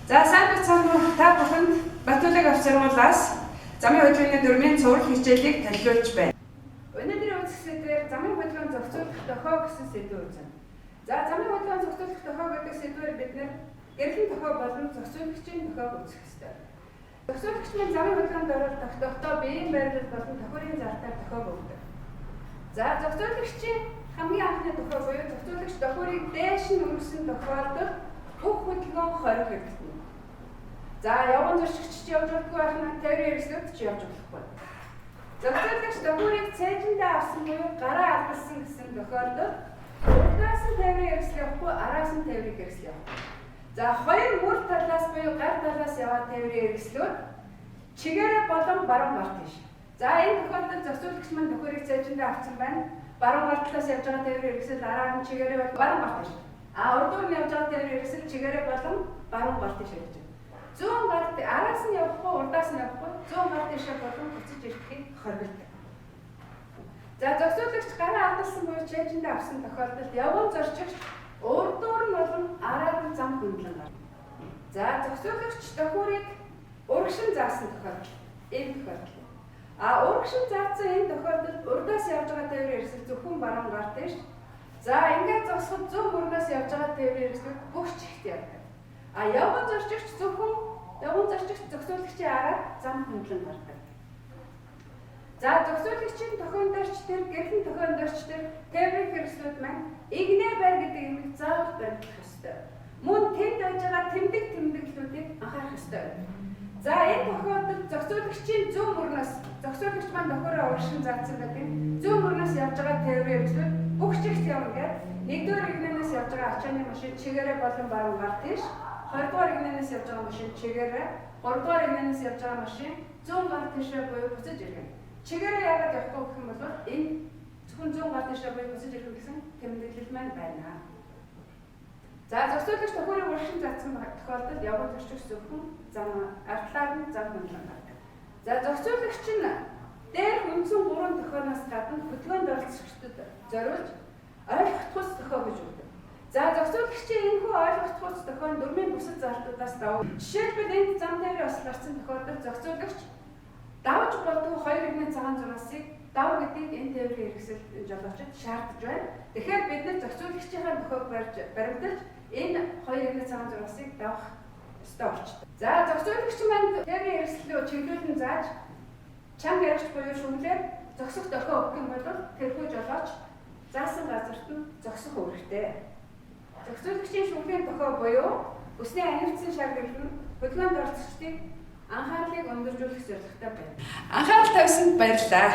За сайн бацхан та бүхэнд Батүлэг авч сургуулиас замын хөдөлгөөний дөрмийн цуврал хичээлийг төлөвлөж байна. Өнөөдрийн үзэх сэдвээр замын хөдөлгөөн зохицуулах дохио гэсэн сэдвээр үзнэ. За замын хөдөлгөөн зохицуулах дохио гэдэг сэдвээр бид гэрлийн дохио болон зохицуулагчийн дохиог үзэх ёстой. Зохицуулагч нь замын хөдөлгөөнд оруулах дохио биеийн байрлал болон тохиолын залтаар дохиог өгдөг. За зохицуулагчийн хамгийн анхны дохио буюу зохицуулагч дохиорыг дээш нь өргөсөн тохиолдолд бүх хөдөлгөөн хориг хэрэгтэй. За явган зуршигч явж болохгүй байх нь тээврийн хэрэгслүүд ч явж болохгүй. Зохицуулагч дохиорыг цээжиндээ авсан буюу гараа алдсан гэсэн тохиолдолд урдаас нь тээврийн хэрэгсэл явахгүй, араас нь тээврийн хэрэгсэл явахгүй. За хоёр мөр талаас буюу гар талаас яваа тээврийн хэрэгслүүд чигээрээ болон баруун гар тийш. За энэ тохиолдолд зохицуулагч маань дохиорыг цээжиндээ авсан байна. Баруун гар талаас явж байгаа тээврийн хэрэгсэл араа нь чигээрээ бол баруун гар тийш. Урдуур нь явж байгаа тээврийн хэрэгсэл чигээрээ болон баруун гар тийш явж байна. Зүүн гарт араас нь явахгүй, урдаас нь явахгүй, зүүн гар тийшээ болон буцаж ирэхийг хоригддаг. За зохицуулагч гараа алдсан буюу чээжиндээ авсан тохиолдолд явган зорчигч урдуур нь болон араар нь зам хөндлөн гарна. За зохицуулагч дохиорыг урагшин заасан тохиолдол энэ тохиолдол. Урагшин заасан энэ тохиолдолд урдаас явж байгаа тээврийн хэрэгсэл зөвхөн баруун гар тийш. За ингээд зогсоход зүүн мөрнөөс явж байгаа тээврийн хэрэгслүүд бүх чигт явдаг. Явган зорчигч зөвхөн явган зорчигч зохицуулагчийн араар зам хөндлөн гардаг. За зохицуулагчийн тохиомдорч төр гэрлийн тохиомдорч төр тээврийн хэрэгслүүд маань игнээ байр гэдэг юмыг заавал баримтлах ёстой. Мөн тэнд байж байгаа тэмдэглэлүүдийг анхаарах ёстой. За энэ тохиолдолд зохицуулагчийн зүүн мөрнөөс зохицуулагч маань дохиороо урагшин заасан гэдэг зүүн мөрнөөс явж байгаа тээврийн хэрэгслүүд бүх чигт явна гэдэг нэгдүгээр игнээс явж байгаа ачааны машин чигээрээ болон баруун гар тийш. Хоёрдугаар игнээс явж байгаа машин чигээрээ, гуравдугаар игнээс явж байгаа машин зүүн гар тийшээ буюу буцаж ирнэ. Чигээрээ яагаад явахгүй гэх юм бол энэ зөвхөн зүүн гар тийшээ буюу буцаж ирэх гэсэн тэмдэглэл маань байна. За зохицуулагч дохиорыг урагшин заасан тохиолдолд явган зорчигч зөвхөн зам артлаар нь зам хөндлөн гардаг. За зохицуулагч нь дээр үндсэн 3 тохиолноос гадна хөдөлгөөнд оролцогчдод зориулж ойлгох тус дохио гэж өгдөг. За зохицуулагчийн энэхүү ойлгох тус дохио нь дөрмийн бусад залтуудаас давуу. Жишээлбэл энд зам тээврийн осол гарсан тохиолдолд зохицуулагч давж болдог 2 игнээ цагаан зураасыг дав гэдгийг энэ тээврийн хэрэгсэл жолоочид шаардж байна. Тэгэхээр бид нар зохицуулагчийн дохиог баримталж энэ 2 игнээ цагаан зураасыг давах ёстой болчтой. За зохицуулагч маань тээврийн хэрэгслөө чиглүүлэн зааж чанга яригч буюу шүглээр зогсох дохио өгөх юм бол тэрхүү жолооч заасан газарт нь зогсох үүрэгтэй. Зохицуулагчийн шүглийн дохио буюу бүсний анивцсан шаардлага нь хөдөлгөөнд оролцогчдыг анхаарлыг өндөржүүлэх зорилготой байна. Анхаарал тавьсанд баярлалаа.